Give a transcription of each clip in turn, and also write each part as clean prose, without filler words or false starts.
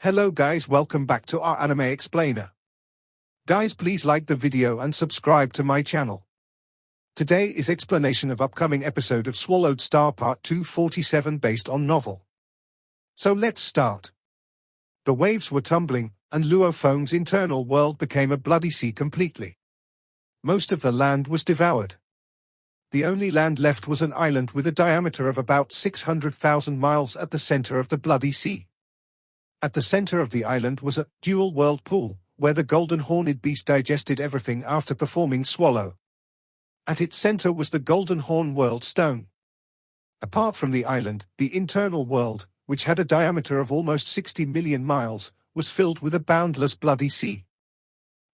Hello guys, welcome back to our anime explainer. Guys, please like the video and subscribe to my channel. Today is explanation of upcoming episode of Swallowed Star Part 247 based on novel. So let's start. The waves were tumbling, and Luo Feng's internal world became a bloody sea completely. Most of the land was devoured. The only land left was an island with a diameter of about 600,000 miles at the center of the bloody sea. At the center of the island was a dual world pool, where the golden horned beast digested everything after performing swallow. At its center was the golden horn world stone. Apart from the island, the internal world, which had a diameter of almost 60 million miles, was filled with a boundless bloody sea.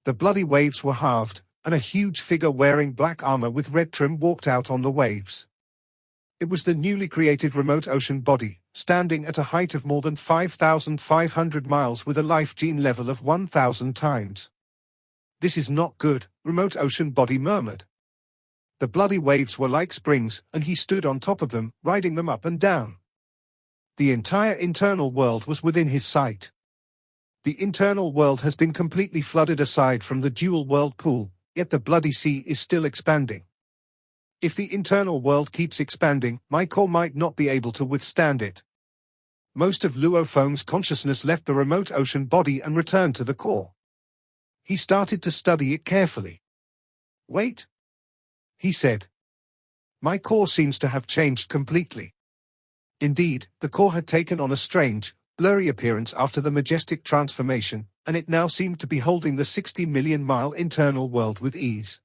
The bloody waves were halved, and a huge figure wearing black armor with red trim walked out on the waves. It was the newly created remote ocean body, standing at a height of more than 5,500 miles with a life gene level of 1,000 times. "This is not good," remote ocean body murmured. The bloody waves were like springs, and he stood on top of them, riding them up and down. The entire internal world was within his sight. The internal world has been completely flooded aside from the dual world pool, yet the bloody sea is still expanding. If the internal world keeps expanding, my core might not be able to withstand it. Most of Luo Feng's consciousness left the remote ocean body and returned to the core. He started to study it carefully. "Wait," he said. "My core seems to have changed completely." Indeed, the core had taken on a strange, blurry appearance after the majestic transformation, and it now seemed to be holding the 60 million mile internal world with ease.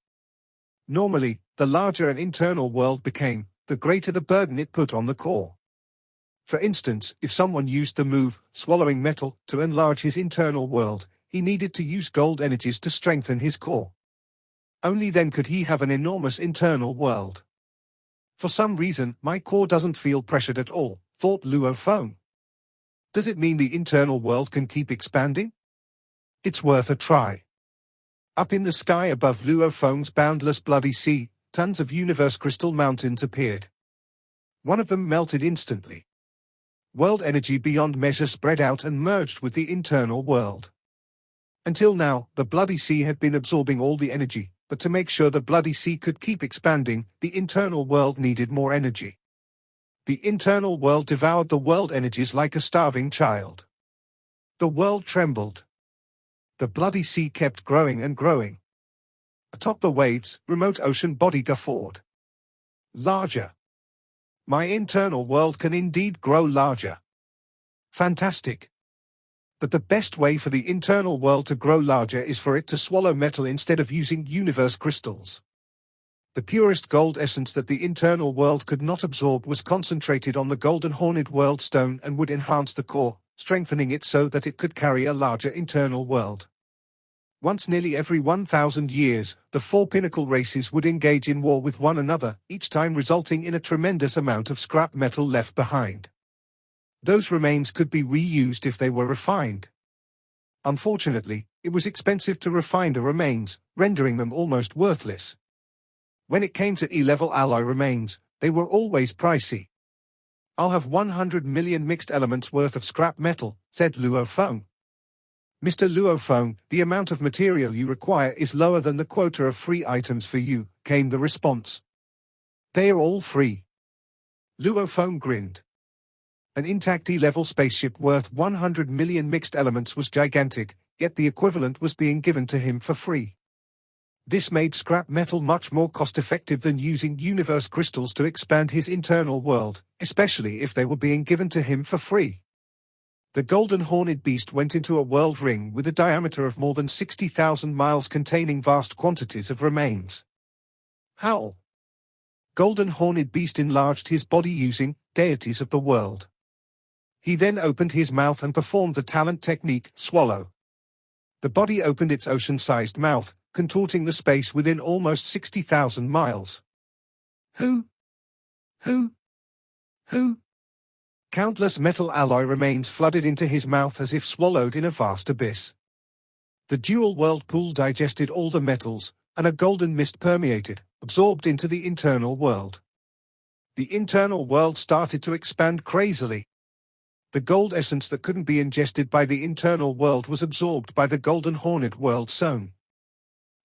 Normally, the larger an internal world became, the greater the burden it put on the core. For instance, if someone used the move, swallowing metal, to enlarge his internal world, he needed to use gold energies to strengthen his core. Only then could he have an enormous internal world. "For some reason, my core doesn't feel pressured at all," thought Luo Feng. "Does it mean the internal world can keep expanding? It's worth a try." Up in the sky above Luo Feng's boundless bloody sea, tons of universe crystal mountains appeared. One of them melted instantly. World energy beyond measure spread out and merged with the internal world. Until now, the bloody sea had been absorbing all the energy, but to make sure the bloody sea could keep expanding, the internal world needed more energy. The internal world devoured the world energies like a starving child. The world trembled. The bloody sea kept growing and growing. Atop the waves, remote ocean body guffawed. "Larger. My internal world can indeed grow larger. Fantastic. But the best way for the internal world to grow larger is for it to swallow metal instead of using universe crystals." The purest gold essence that the internal world could not absorb was concentrated on the golden horned world stone and would enhance the core, strengthening it so that it could carry a larger internal world. Once nearly every 1,000 years, the four pinnacle races would engage in war with one another, each time resulting in a tremendous amount of scrap metal left behind. Those remains could be reused if they were refined. Unfortunately, it was expensive to refine the remains, rendering them almost worthless. When it came to E-level alloy remains, they were always pricey. "I'll have 100 million mixed elements worth of scrap metal," said Luo Feng. "Mr. Luo Feng, the amount of material you require is lower than the quota of free items for you," came the response. "They are all free." Luo Feng grinned. An intact E-level spaceship worth 100 million mixed elements was gigantic, yet the equivalent was being given to him for free. This made scrap metal much more cost-effective than using universe crystals to expand his internal world, especially if they were being given to him for free. The golden horned beast went into a world ring with a diameter of more than 60,000 miles containing vast quantities of remains. Howl. Golden horned beast enlarged his body using deities of the world. He then opened his mouth and performed the talent technique, swallow. The body opened its ocean-sized mouth, contorting the space within almost 60,000 miles. Who? Countless metal alloy remains flooded into his mouth as if swallowed in a vast abyss. The dual world pool digested all the metals, and a golden mist permeated, absorbed into the internal world. The internal world started to expand crazily. The gold essence that couldn't be ingested by the internal world was absorbed by the Golden Hornet world stone.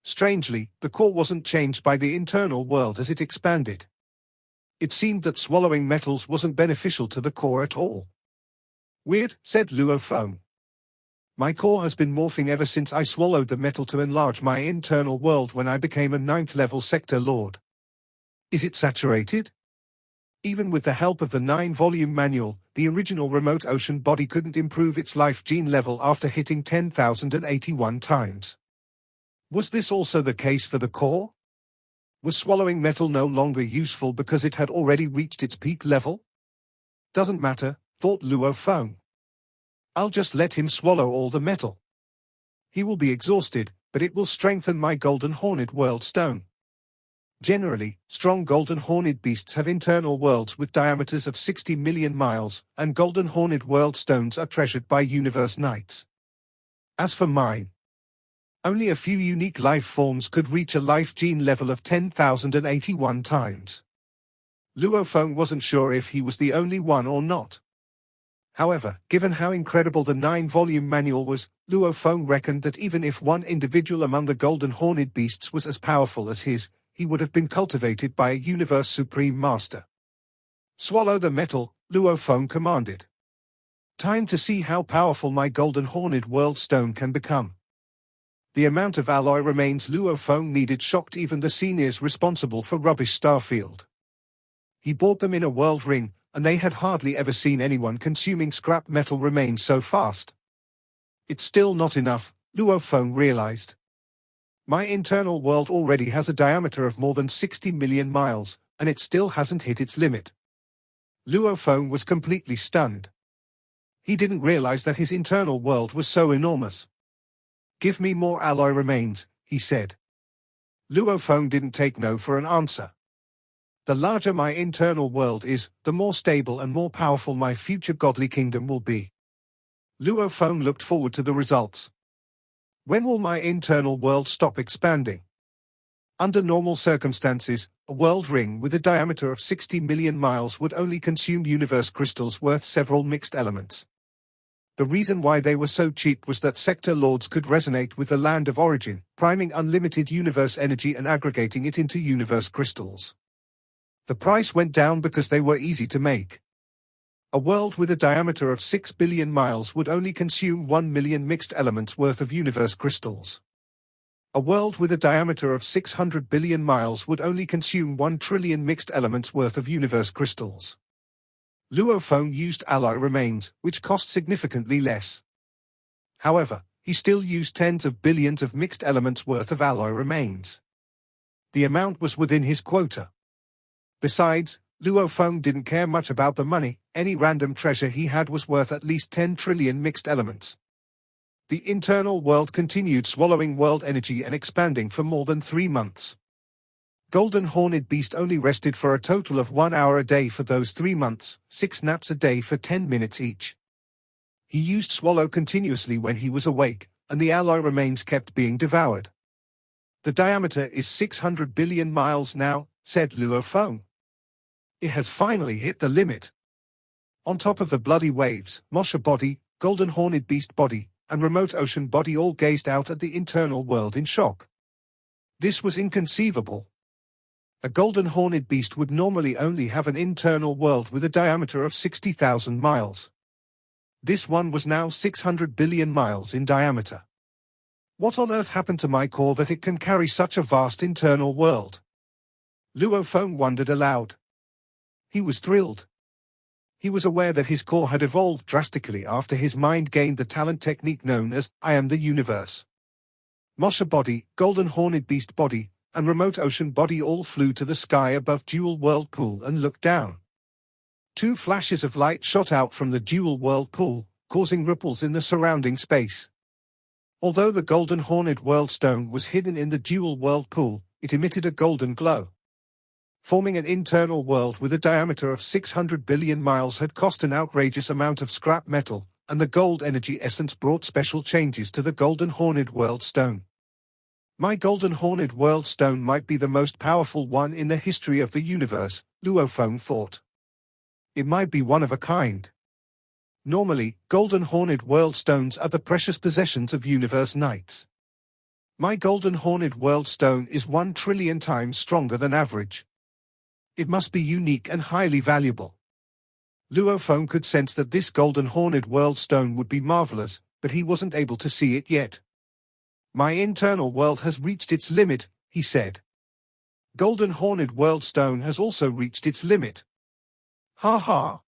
Strangely, the core wasn't changed by the internal world as it expanded. It seemed that swallowing metals wasn't beneficial to the core at all. Weird, said Luo Feng. My core has been morphing ever since I swallowed the metal to enlarge my internal world when I became a 9th-level sector lord. Is it saturated? Even with the help of the 9-volume manual, the original remote ocean body couldn't improve its life gene level after hitting 10,081 times. Was this also the case for the core? Was swallowing metal no longer useful because it had already reached its peak level? Doesn't matter, thought Luo Feng. I'll just let him swallow all the metal. He will be exhausted, but it will strengthen my Golden Hornet world stone. Generally, strong Golden Hornet beasts have internal worlds with diameters of 60 million miles, and Golden Hornet world stones are treasured by universe knights. As for mine, only a few unique life forms could reach a life gene level of 10,081 times. Luo Feng wasn't sure if he was the only one or not. However, given how incredible the 9-volume manual was, Luo Feng reckoned that even if one individual among the Golden Hornet beasts was as powerful as his, he would have been cultivated by a universe supreme master. Swallow the metal, Luo Feng commanded. Time to see how powerful my Golden Hornet world stone can become. The amount of alloy remains Luo Feng needed shocked even the seniors responsible for Rubbish Starfield. He bought them in a world ring, and they had hardly ever seen anyone consuming scrap metal remains so fast. It's still not enough, Luo Feng realized. My internal world already has a diameter of more than 60 million miles, and it still hasn't hit its limit. Luo Feng was completely stunned. He didn't realize that his internal world was so enormous. Give me more alloy remains, he said. Luo Feng didn't take no for an answer. The larger my internal world is, the more stable and more powerful my future godly kingdom will be. Luo Feng looked forward to the results. When will my internal world stop expanding? Under normal circumstances, a world ring with a diameter of 60 million miles would only consume universe crystals worth several mixed elements. The reason why they were so cheap was that sector lords could resonate with the land of origin, priming unlimited universe energy and aggregating it into universe crystals. The price went down because they were easy to make. A world with a diameter of 6 billion miles would only consume 1 million mixed elements worth of universe crystals. A world with a diameter of 600 billion miles would only consume 1 trillion mixed elements worth of universe crystals. Luo Feng used alloy remains, which cost significantly less. However, he still used tens of billions of mixed elements worth of alloy remains. The amount was within his quota. Besides, Luo Feng didn't care much about the money. Any random treasure he had was worth at least 10 trillion mixed elements. The internal world continued swallowing world energy and expanding for more than 3 months. Golden Hornet Beast only rested for a total of 1 hour a day for those 3 months, 6 naps a day for 10 minutes each. He used swallow continuously when he was awake, and the alloy remains kept being devoured. The diameter is 600 billion miles now, said Luo Feng. It has finally hit the limit. On top of the bloody waves, Mosha body, Golden Hornet Beast body, and remote ocean body all gazed out at the internal world in shock. This was inconceivable. A Golden Hornet Beast would normally only have an internal world with a diameter of 60,000 miles. This one was now 600 billion miles in diameter. What on earth happened to my core that it can carry such a vast internal world? Luo Feng wondered aloud. He was thrilled. He was aware that his core had evolved drastically after his mind gained the talent technique known as I am the universe. Mosha body, Golden Hornet Beast body, and remote ocean body all flew to the sky above Dual World Pool and looked down. 2 flashes of light shot out from the Dual World Pool, causing ripples in the surrounding space. Although the Golden Hornet World Stone was hidden in the Dual World Pool, it emitted a golden glow. Forming an internal world with a diameter of 600 billion miles had cost an outrageous amount of scrap metal, and the gold energy essence brought special changes to the Golden Hornet World Stone. My Golden Hornet World Stone might be the most powerful one in the history of the universe, Luo Feng thought. It might be one of a kind. Normally, golden horned world stones are the precious possessions of universe knights. My golden horned world stone is 1 trillion times stronger than average. It must be unique and highly valuable. Luo Feng could sense that this golden horned world stone would be marvelous, but he wasn't able to see it yet. My internal world has reached its limit, he said. Golden horned world stone has also reached its limit. Ha ha.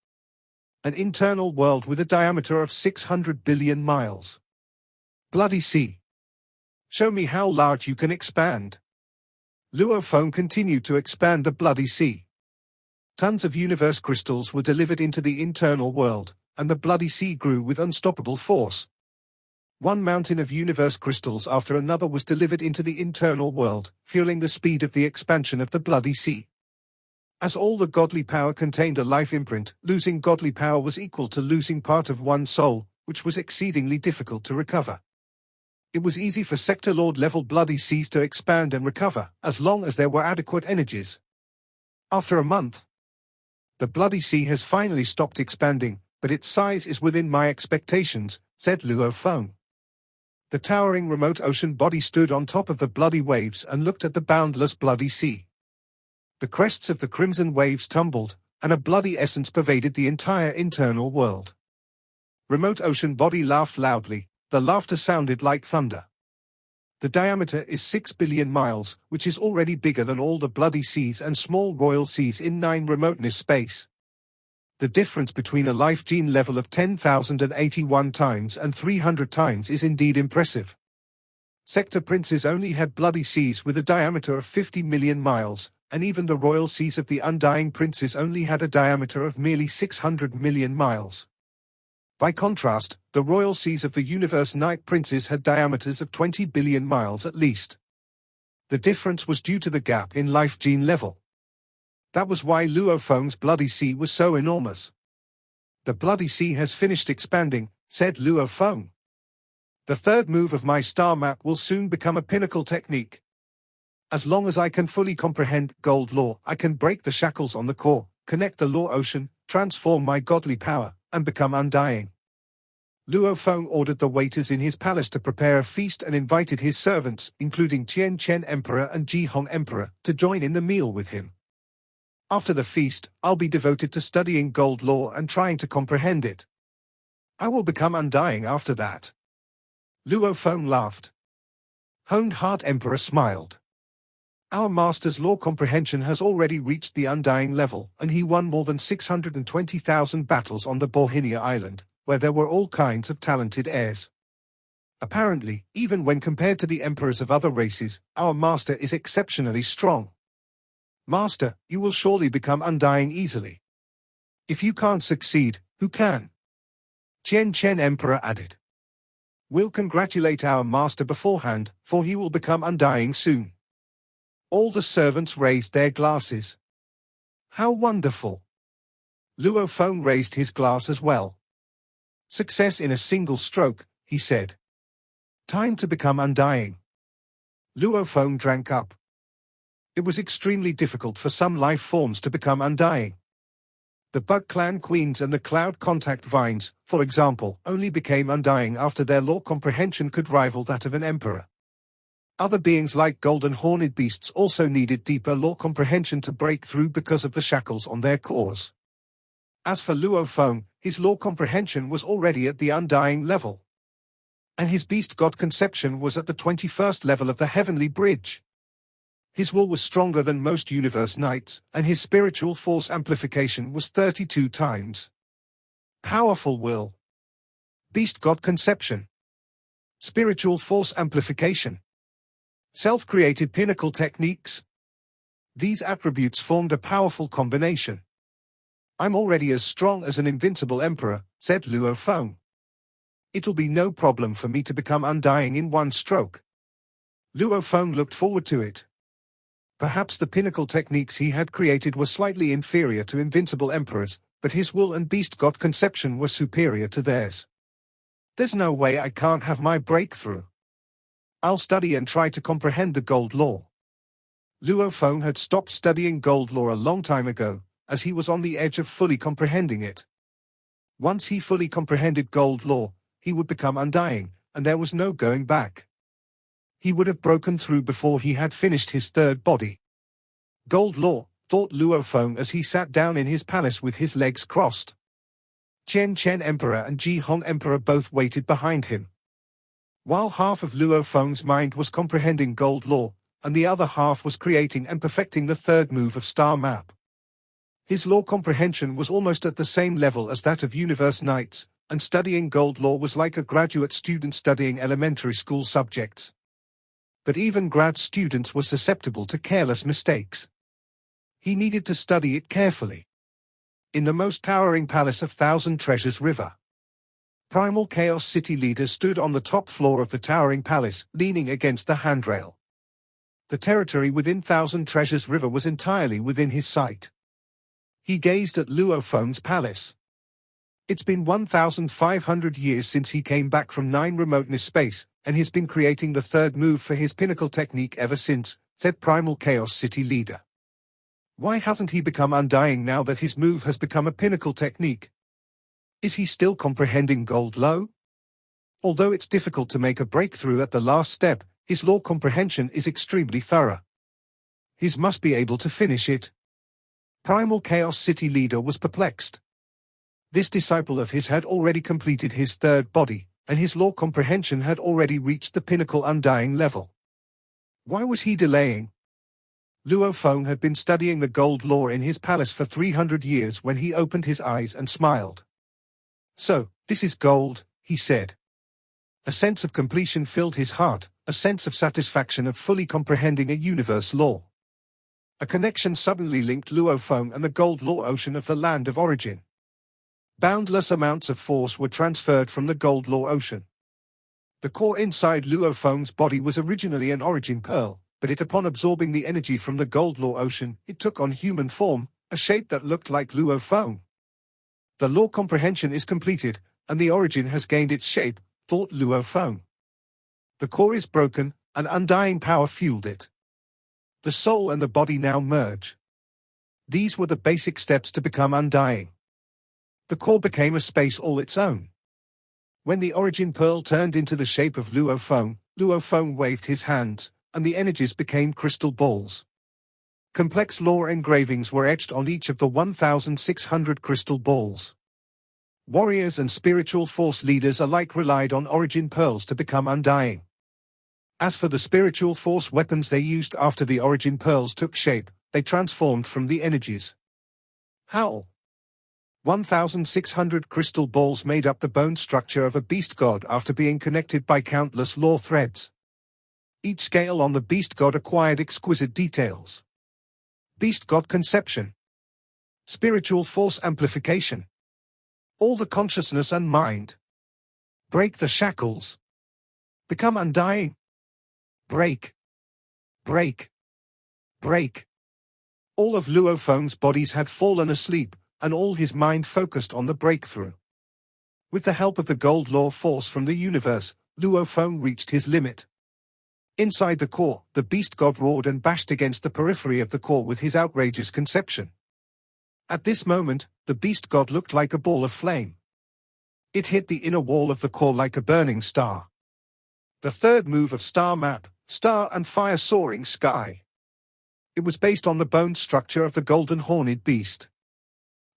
An internal world with a diameter of 600 billion miles. Bloody sea. Show me how large you can expand. Luo Feng continued to expand the bloody sea. Tons of universe crystals were delivered into the internal world, and the bloody sea grew with unstoppable force. One mountain of universe crystals after another was delivered into the internal world, fueling the speed of the expansion of the bloody sea. As all the godly power contained a life imprint, losing godly power was equal to losing part of one's soul, which was exceedingly difficult to recover. It was easy for Sector Lord level bloody seas to expand and recover, as long as there were adequate energies. After a month, the bloody sea has finally stopped expanding, but its size is within my expectations, said Luo Feng. The towering remote ocean body stood on top of the bloody waves and looked at the boundless bloody sea. The crests of the crimson waves tumbled, and a bloody essence pervaded the entire internal world. Remote ocean body laughed loudly, the laughter sounded like thunder. The diameter is 6 billion miles, which is already bigger than all the bloody seas and small royal seas in 9 remoteness space. The difference between a life gene level of 10,081 times and 300 times is indeed impressive. Sector princes only had bloody seas with a diameter of 50 million miles, and even the royal seas of the undying princes only had a diameter of merely 600 million miles. By contrast, the royal seas of the universe knight princes had diameters of 20 billion miles at least. The difference was due to the gap in life gene level. That was why Luo Feng's bloody sea was so enormous. The bloody sea has finished expanding, said Luo Feng. The third move of my star map will soon become a pinnacle technique. As long as I can fully comprehend gold law, I can break the shackles on the core, connect the law ocean, transform my godly power, and become undying. Luo Feng ordered the waiters in his palace to prepare a feast and invited his servants, including Qian Chen Emperor and Ji Hong Emperor, to join in the meal with him. After the feast, I'll be devoted to studying gold law and trying to comprehend it. I will become undying after that. Luo Feng laughed. Honed Heart Emperor smiled. Our master's law comprehension has already reached the undying level, and he won more than 620,000 battles on the Borhinia Island, where there were all kinds of talented heirs. Apparently, even when compared to the emperors of other races, our master is exceptionally strong. Master, you will surely become undying easily. If you can't succeed, who can? Qian Chen Emperor added. We'll congratulate our master beforehand, for he will become undying soon. All the servants raised their glasses. How wonderful! Luo Feng raised his glass as well. Success in a single stroke, he said. Time to become undying. Luo Feng drank up. It was extremely difficult for some life forms to become undying. The Bug Clan Queens and the Cloud Contact Vines, for example, only became undying after their law comprehension could rival that of an emperor. Other beings like golden horned beasts also needed deeper law comprehension to break through because of the shackles on their cores. As for Luo Feng, his law comprehension was already at the undying level. And his beast god conception was at the 21st level of the heavenly bridge. His will was stronger than most universe knights, and his spiritual force amplification was 32 times. Powerful will. Beast god conception. Spiritual force amplification. Self-created pinnacle techniques. These attributes formed a powerful combination. I'm already as strong as an invincible emperor, said Luo Feng. It'll be no problem for me to become undying in one stroke. Luo Feng looked forward to it. Perhaps the pinnacle techniques he had created were slightly inferior to invincible emperors, but his will and beast god conception were superior to theirs. There's no way I can't have my breakthrough. I'll study and try to comprehend the gold law. Luo Feng had stopped studying gold law a long time ago, as he was on the edge of fully comprehending it. Once he fully comprehended Gold Law, he would become undying, and there was no going back. He would have broken through before he had finished his third body. Gold Law, thought Luo Feng as he sat down in his palace with his legs crossed. Chen Chen Emperor and Ji Hong Emperor both waited behind him. While half of Luo Feng's mind was comprehending Gold Law, and the other half was creating and perfecting the third move of Star Map. His law comprehension was almost at the same level as that of Universe Knights, and studying Gold Law was like a graduate student studying elementary school subjects. But even grad students were susceptible to careless mistakes. He needed to study it carefully. In the most towering palace of Thousand Treasures River, Primal Chaos City Leader stood on the top floor of the towering palace, leaning against the handrail. The territory within Thousand Treasures River was entirely within his sight. He gazed at Luo Feng's palace. It's been 1,500 years since he came back from 9 remoteness space, and he's been creating the third move for his pinnacle technique ever since, said Primal Chaos City Leader. Why hasn't he become undying now that his move has become a pinnacle technique? Is he still comprehending Gold Law? Although it's difficult to make a breakthrough at the last step, his law comprehension is extremely thorough. He must be able to finish it. Primal Chaos City Leader was perplexed. This disciple of his had already completed his third body, and his law comprehension had already reached the pinnacle undying level. Why was he delaying? Luo Feng had been studying the Gold Law in his palace for 300 years when he opened his eyes and smiled. So, this is gold, he said. A sense of completion filled his heart, a sense of satisfaction of fully comprehending a universe law. A connection suddenly linked Luo Feng and the Gold Law ocean of the land of origin. Boundless amounts of force were transferred from the Gold Law ocean. The core inside Luo Feng's body was originally an origin pearl, but upon absorbing the energy from the Gold Law ocean, it took on human form, a shape that looked like Luo Feng. The law comprehension is completed, and the origin has gained its shape, thought Luo Feng. The core is broken, and undying power fueled it. The soul and the body now merge. These were the basic steps to become undying. The core became a space all its own. When the origin pearl turned into the shape of Luo Feng waved his hands, and the energies became crystal balls. Complex law engravings were etched on each of the 1,600 crystal balls. Warriors and spiritual force leaders alike relied on origin pearls to become undying. As for the spiritual force weapons they used after the origin pearls took shape, they transformed from the energies. How? 1,600 crystal balls made up the bone structure of a beast god after being connected by countless law threads. Each scale on the beast god acquired exquisite details. Beast god conception. Spiritual force amplification. All the consciousness and mind. Break the shackles. Become undying. Break. Break. Break. All of Luo Feng's bodies had fallen asleep, and all his mind focused on the breakthrough. With the help of the Gold Law force from the universe, Luo Feng reached his limit. Inside the core, the beast god roared and bashed against the periphery of the core with his outrageous conception. At this moment, the beast god looked like a ball of flame. It hit the inner wall of the core like a burning star. The third move of Star Map, Star and Fire Soaring Sky. It was based on the bone structure of the golden horned beast.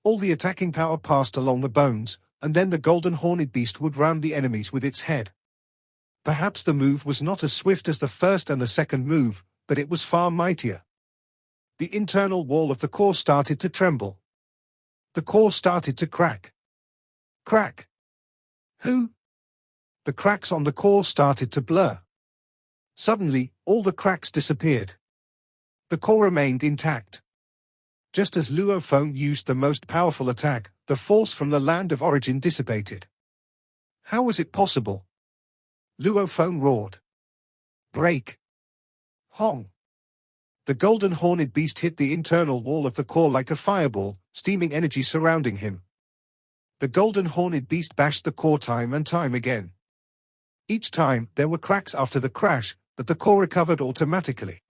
All the attacking power passed along the bones, and then the golden horned beast would round the enemies with its head. Perhaps the move was not as swift as the first and the second move, but it was far mightier. The internal wall of the core started to tremble. The core started to crack. Crack. Who? The cracks on the core started to blur. Suddenly, all the cracks disappeared. The core remained intact. Just as Luo Feng used the most powerful attack, the force from the land of origin dissipated. How was it possible? Luo Feng roared. Break. Hong. The golden horned beast hit the internal wall of the core like a fireball, steaming energy surrounding him. The golden horned beast bashed the core time and time again. Each time, there were cracks after the crash, but the core recovered automatically.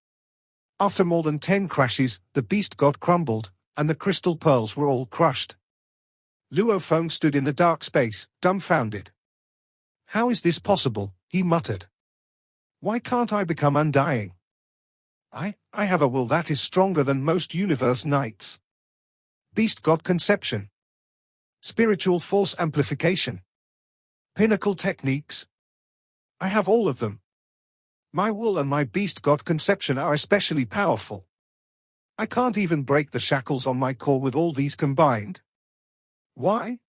After more than 10 crashes, the beast god crumbled, and the crystal pearls were all crushed. Luo Feng stood in the dark space, dumbfounded. How is this possible? He muttered. Why can't I become undying? I have a will that is stronger than most universe knights. Beast God conception. Spiritual force amplification. Pinnacle techniques. I have all of them. My will and my beast God conception are especially powerful. I can't even break the shackles on my core with all these combined. Why?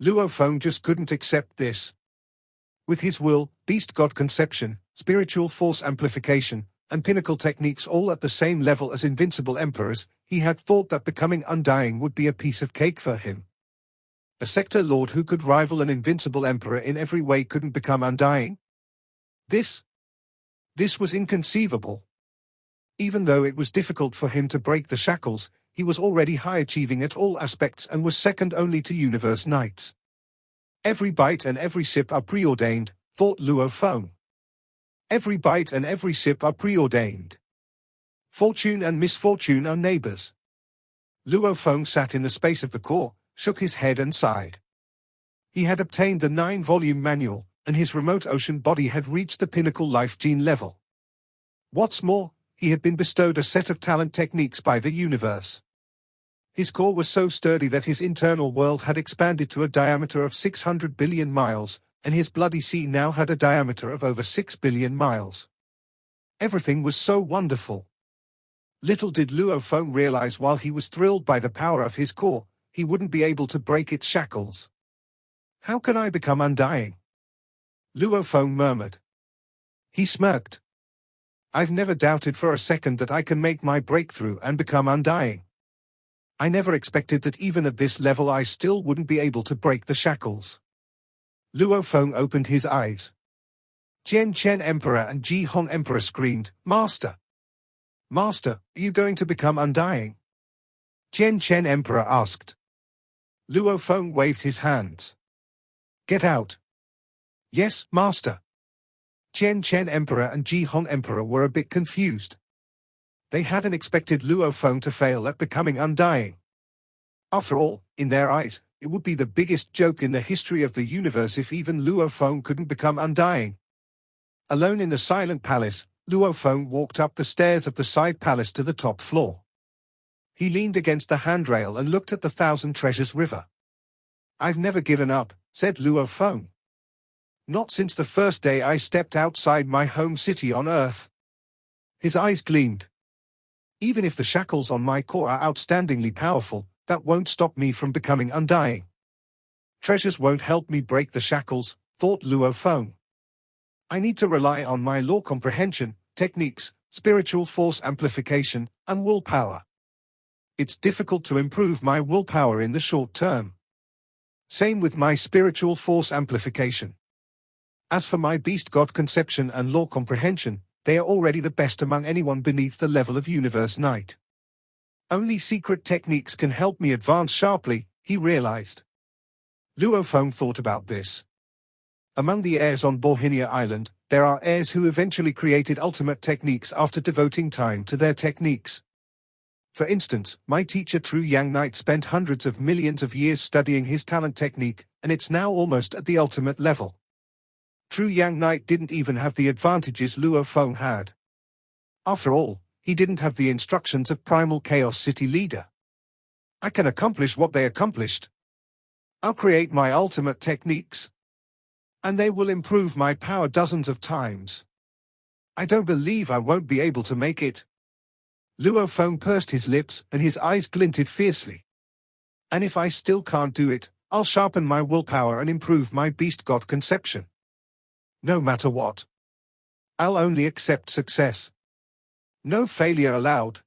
Luo Feng just couldn't accept this. With his will, beast God conception, spiritual force amplification, and pinnacle techniques all at the same level as invincible emperors, he had thought that becoming undying would be a piece of cake for him. A sector lord who could rival an invincible emperor in every way couldn't become undying? This was inconceivable. Even though it was difficult for him to break the shackles, he was already high-achieving at all aspects and was second only to universe knights. Every bite and every sip are preordained, thought Luo Feng. Every bite and every sip are preordained. Fortune and misfortune are neighbors. Luo Feng sat in the space of the core, shook his head and sighed. He had obtained the 9-volume manual, and his remote ocean body had reached the pinnacle life gene level. What's more, he had been bestowed a set of talent techniques by the universe. His core was so sturdy that his internal world had expanded to a diameter of 600 billion miles, and his bloody sea now had a diameter of over 6 billion miles. Everything was so wonderful. Little did Luo Feng realize while he was thrilled by the power of his core, he wouldn't be able to break its shackles. How can I become undying? Luo Feng murmured. He smirked. I've never doubted for a second that I can make my breakthrough and become undying. I never expected that even at this level I still wouldn't be able to break the shackles. Luo Feng opened his eyes. Jian Chen Emperor and Ji Hong Emperor screamed, Master! Master, are you going to become undying? Jian Chen Emperor asked. Luo Feng waved his hands. Get out. Yes, Master. Jian Chen Emperor and Ji Hong Emperor were a bit confused. They hadn't expected Luo Feng to fail at becoming undying. After all, in their eyes, it would be the biggest joke in the history of the universe if even Luo Feng couldn't become undying. Alone in the silent palace, Luo Feng walked up the stairs of the side palace to the top floor. He leaned against the handrail and looked at the Thousand Treasures River. I've never given up, said Luo Feng. Not since the first day I stepped outside my home city on Earth. His eyes gleamed. Even if the shackles on my core are outstandingly powerful, that won't stop me from becoming undying. Treasures won't help me break the shackles, thought Luo Feng. I need to rely on my law comprehension, techniques, spiritual force amplification, and willpower. It's difficult to improve my willpower in the short term. Same with my spiritual force amplification. As for my beast god conception and law comprehension, they are already the best among anyone beneath the level of universe knight. Only secret techniques can help me advance sharply, he realized. Luo Feng thought about this. Among the heirs on Borhinia Island, there are heirs who eventually created ultimate techniques after devoting time to their techniques. For instance, my teacher True Yang Knight spent hundreds of millions of years studying his talent technique, and it's now almost at the ultimate level. True Yang Knight didn't even have the advantages Luo Feng had. After all, he didn't have the instructions of Primal Chaos City leader. I can accomplish what they accomplished. I'll create my ultimate techniques. And they will improve my power dozens of times. I don't believe I won't be able to make it. Luo Feng pursed his lips and his eyes glinted fiercely. And if I still can't do it, I'll sharpen my willpower and improve my beast god conception. No matter what. I'll only accept success. No failure allowed.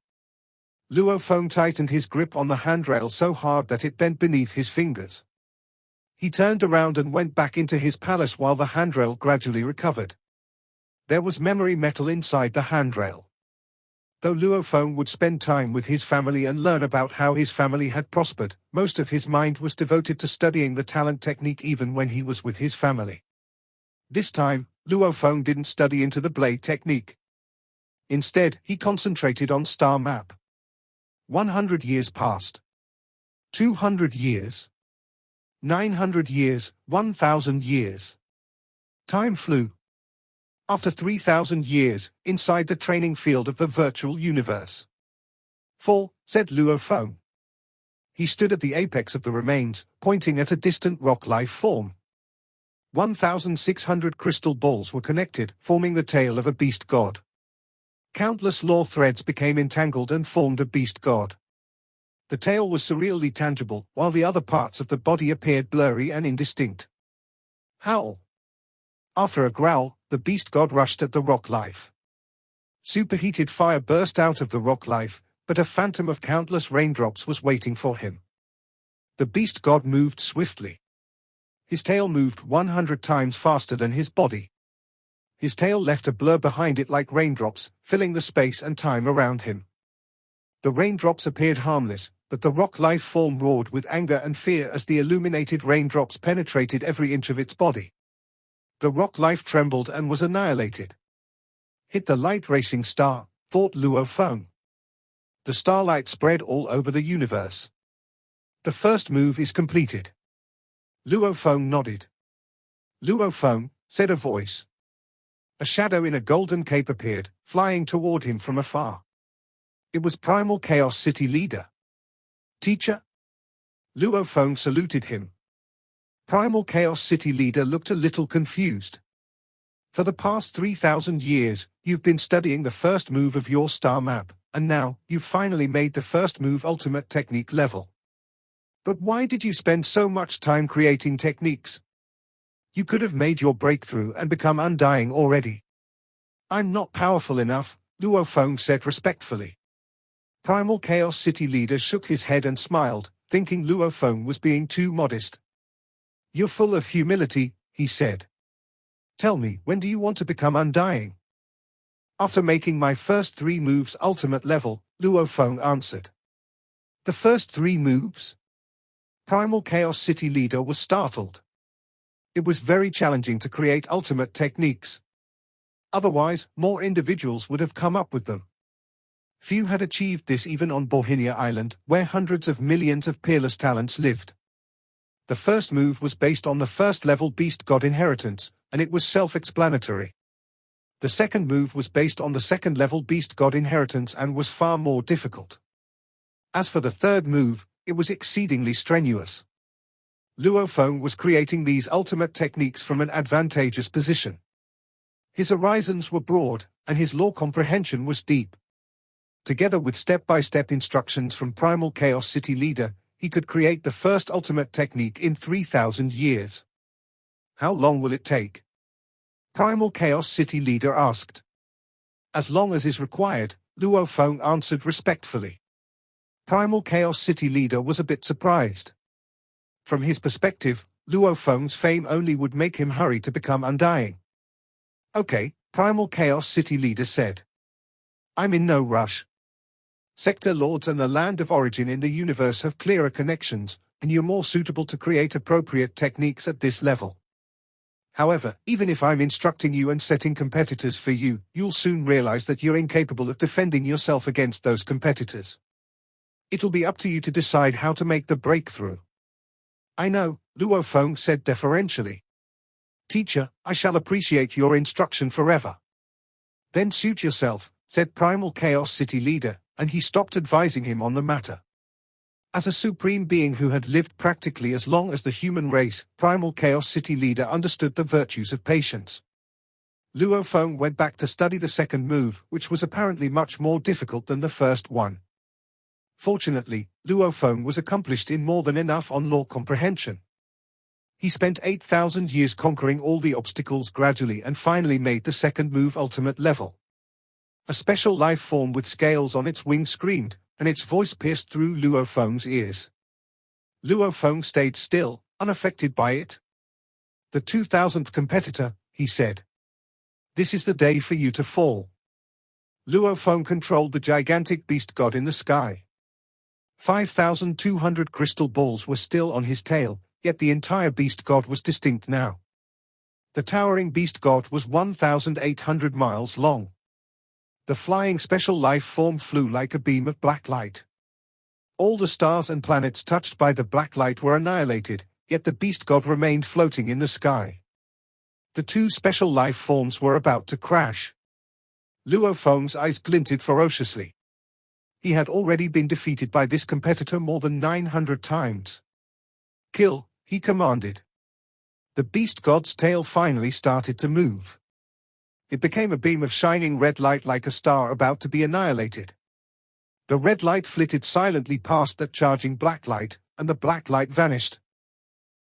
Luo Feng tightened his grip on the handrail so hard that it bent beneath his fingers. He turned around and went back into his palace while the handrail gradually recovered. There was memory metal inside the handrail. Though Luo Feng would spend time with his family and learn about how his family had prospered, most of his mind was devoted to studying the talent technique even when he was with his family. This time, Luo Feng didn't study into the blade technique. Instead, he concentrated on star map. 100 years passed. 200 years. 900 years, 1,000 years. Time flew. After 3,000 years, inside the training field of the virtual universe. Fall, said Luo Feng. He stood at the apex of the remains, pointing at a distant rock life form. 1,600 crystal balls were connected, forming the tail of a beast god. Countless law threads became entangled and formed a beast god. The tail was surreally tangible, while the other parts of the body appeared blurry and indistinct. Howl. After a growl, the beast god rushed at the rock life. Superheated fire burst out of the rock life, but a phantom of countless raindrops was waiting for him. The beast god moved swiftly. His tail moved 100 times faster than his body. His tail left a blur behind it like raindrops, filling the space and time around him. The raindrops appeared harmless, but the rock life form roared with anger and fear as the illuminated raindrops penetrated every inch of its body. The rock life trembled and was annihilated. Hit the light-racing star, thought Luo Feng. The starlight spread all over the universe. The first move is completed. Luo Feng nodded. Luo Feng, said a voice. A shadow in a golden cape appeared, flying toward him from afar. It was Primal Chaos City Leader. Teacher? Luo Feng saluted him. Primal Chaos City Leader looked a little confused. For the past 3,000 years, you've been studying the first move of your star map, and now, you've finally made the first move ultimate technique level. But why did you spend so much time creating techniques? You could have made your breakthrough and become undying already. I'm not powerful enough, Luo Feng said respectfully. Primal Chaos City Leader shook his head and smiled, thinking Luo Feng was being too modest. You're full of humility, he said. Tell me, when do you want to become undying? After making my first 3 moves ultimate level, Luo Feng answered. The first 3 moves? Primal Chaos City Leader was startled. It was very challenging to create ultimate techniques. Otherwise, more individuals would have come up with them. Few had achieved this even on Bohinia Island, where hundreds of millions of peerless talents lived. The first move was based on the first-level Beast God inheritance, and it was self-explanatory. The second move was based on the second-level Beast God inheritance and was far more difficult. As for the third move, it was exceedingly strenuous. Luo Feng was creating these ultimate techniques from an advantageous position. His horizons were broad, and his law comprehension was deep. Together with step-by-step instructions from Primal Chaos City Leader, he could create the first ultimate technique in 3,000 years. How long will it take? Primal Chaos City Leader asked. As long as is required, Luo Feng answered respectfully. Primal Chaos City Leader was a bit surprised. From his perspective, Luo Feng's fame only would make him hurry to become undying. Okay, Primal Chaos City Leader said. I'm in no rush. Sector Lords and the land of origin in the universe have clearer connections, and you're more suitable to create appropriate techniques at this level. However, even if I'm instructing you and setting competitors for you, you'll soon realize that you're incapable of defending yourself against those competitors. It'll be up to you to decide how to make the breakthrough. I know, Luo Feng said deferentially. Teacher, I shall appreciate your instruction forever. Then suit yourself, said Primal Chaos City Leader, and he stopped advising him on the matter. As a supreme being who had lived practically as long as the human race, Primal Chaos City Leader understood the virtues of patience. Luo Feng went back to study the second move, which was apparently much more difficult than the first one. Fortunately, Luo Feng was accomplished in more than enough on law comprehension. He spent 8,000 years conquering all the obstacles gradually and finally made the second move ultimate level. A special life form with scales on its wings screamed, and its voice pierced through Luo Feng's ears. Luo Feng stayed still, unaffected by it. The 2,000th competitor, he said. This is the day for you to fall. Luo Feng controlled the gigantic beast god in the sky. 5,200 crystal balls were still on his tail, yet the entire beast god was distinct now. The towering beast god was 1,800 miles long. The flying special life form flew like a beam of black light. All the stars and planets touched by the black light were annihilated, Yet the beast god remained floating in the sky. The two special life forms were about to crash. Luo Feng's eyes glinted ferociously. He had already been defeated by this competitor more than 900 times. "Kill," he commanded. The beast god's tail finally started to move. It became a beam of shining red light like a star about to be annihilated. The red light flitted silently past that charging black light, and the black light vanished.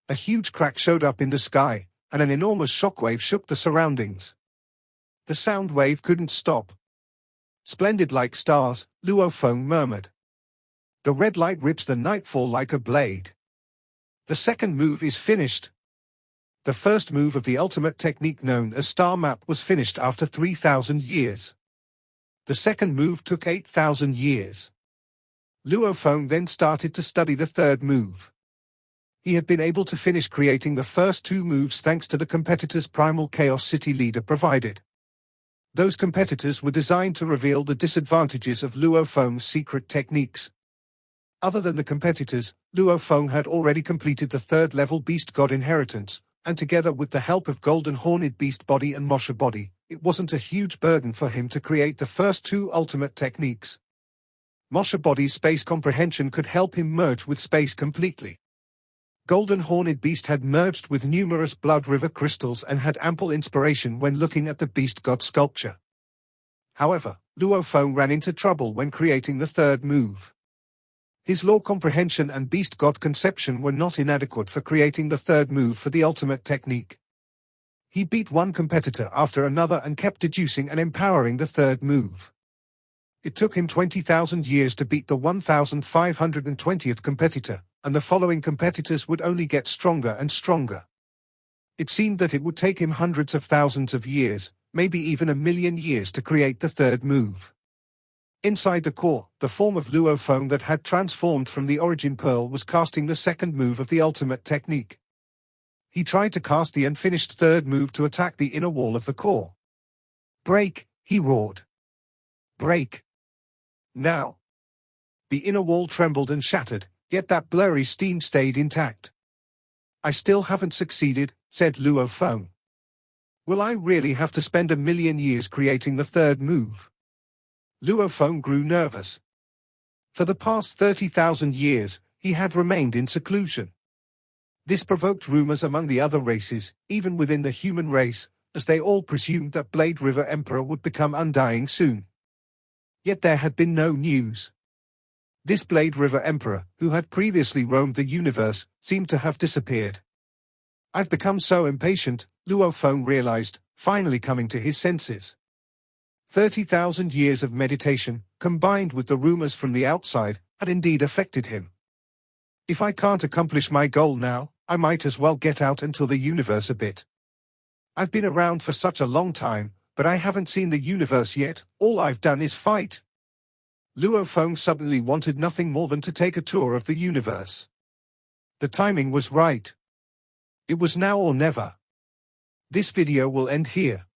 A huge crack showed up in the sky, and an enormous shockwave shook the surroundings. The sound wave couldn't stop. "Splendid like stars," Luo Feng murmured. "The red light rips the nightfall like a blade. The second move is finished." The first move of the ultimate technique known as Star Map was finished after 3,000 years. The second move took 8,000 years. Luo Feng then started to study the third move. He had been able to finish creating the first two moves thanks to the competitor's primal Chaos City leader provided. Those competitors were designed to reveal the disadvantages of Luo Feng's secret techniques. Other than the competitors, Luo Feng had already completed the third-level Beast God Inheritance, and together with the help of Golden Horned Beast Body and Mosha Body, it wasn't a huge burden for him to create the first two ultimate techniques. Mosha Body's space comprehension could help him merge with space completely. Golden Horned Beast had merged with numerous Blood River crystals and had ample inspiration when looking at the Beast God sculpture. However, Luo Feng ran into trouble when creating the third move. His law comprehension and Beast God conception were not inadequate for creating the third move for the ultimate technique. He beat one competitor after another and kept deducing and empowering the third move. It took him 20,000 years to beat the 1,520th competitor, and the following competitors would only get stronger and stronger. It seemed that it would take him hundreds of thousands of years, maybe even 1,000,000 years to create the third move. Inside the core, the form of Luo Feng that had transformed from the origin pearl was casting the second move of the ultimate technique. He tried to cast the unfinished third move to attack the inner wall of the core. "Break," he roared. "Break. Now." The inner wall trembled and shattered, yet that blurry steam stayed intact. "I still haven't succeeded," said Luo Feng. "Will I really have to spend 1,000,000 years creating the third move?" Luo Feng grew nervous. For the past 30,000 years, he had remained in seclusion. This provoked rumors among the other races, even within the human race, as they all presumed that Blade River Emperor would become undying soon. Yet there had been no news. This Blade River Emperor, who had previously roamed the universe, seemed to have disappeared. "I've become so impatient," Luo Feng realized, finally coming to his senses. 30,000 years of meditation, combined with the rumors from the outside, had indeed affected him. "If I can't accomplish my goal now, I might as well get out until the universe a bit. I've been around for such a long time, but I haven't seen the universe yet. All I've done is fight." Luo Feng suddenly wanted nothing more than to take a tour of the universe. The timing was right. It was now or never. This video will end here.